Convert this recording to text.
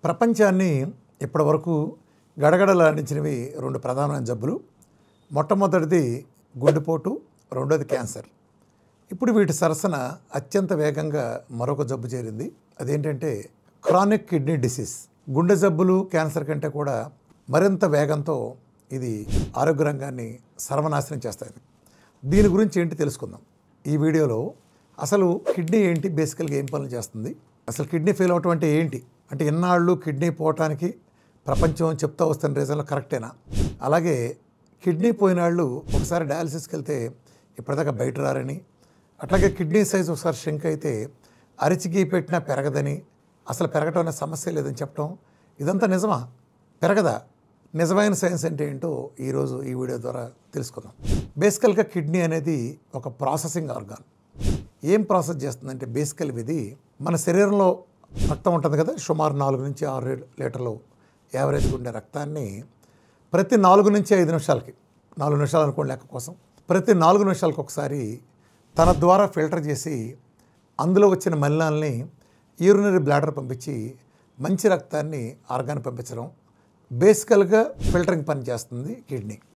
ప్రపంచాన్ని ఇప్పటివరకు గడగడలాడించినవి రెండు ప్రధానమైన జబ్బులు. మొట్టమొదటిది గుండెపోటు, రెండోది క్యాన్సర్. ఇప్పుడు వీటి సరసన అత్యంత వేగంగా మరొక జబ్బు చేరింది. అదేంటంటే క్రానిక్ కిడ్నీ డిసీజ్. గుండె జబ్బులు, క్యాన్సర్ కంటే కూడా మరింత వేగంతో ఇది ఆరోగ్య రంగాన్ని సర్వనాశనం చేస్తాయి. దీని గురించి ఏంటి తెలుసుకుందాం ఈ వీడియోలో. అసలు కిడ్నీ ఏంటి, బేసికల్గా ఏం పనులు చేస్తుంది, అసలు కిడ్నీ ఫెయిల్ అవటం అంటే ఏంటి, అంటే ఇన్నాళ్ళు కిడ్నీ పోవటానికి ప్రపంచం చెప్తా వస్తున్న రీజన్లో కరెక్టేనా, అలాగే కిడ్నీ పోయినాళ్ళు ఒకసారి డయాలసిస్కి వెళ్తే ఇప్పటిదాకా బయట రారని, అట్లాగే కిడ్నీ సైజ్ ఒకసారి షింక్ అయితే అరిచికి పెట్టినా పెరగదని, అసలు పెరగటం అనే సమస్య లేదని చెప్పడం, ఇదంతా నిజమా, పెరగదా, నిజమైన సైన్స్ అంటే ఏంటో ఈరోజు ఈ వీడియో ద్వారా తెలుసుకుందాం. బేసికల్గా కిడ్నీ అనేది ఒక ప్రాసెసింగ్ ఆర్గాన్. ఏం ప్రాసెస్ చేస్తుందంటే బేసికల్ ఇది మన శరీరంలో రక్తం ఉంటుంది కదా, సుమారు 4 నుంచి 6 లీటర్లు యావరేజ్గా ఉండే రక్తాన్ని ప్రతి 4 నుంచి 5 నిమిషాలకి, 4 నిమిషాలు అనుకోండి లెక్క కోసం, ప్రతి 4 నిమిషాలకు ఒకసారి తన ద్వారా ఫిల్టర్ చేసి అందులో వచ్చిన మలినాల్ని యూరినరీ బ్లాడర్ పంపించి మంచి రక్తాన్ని ఆర్గాన్ పంపించడం, బేసికల్గా ఫిల్టరింగ్ పని చేస్తుంది కిడ్నీ.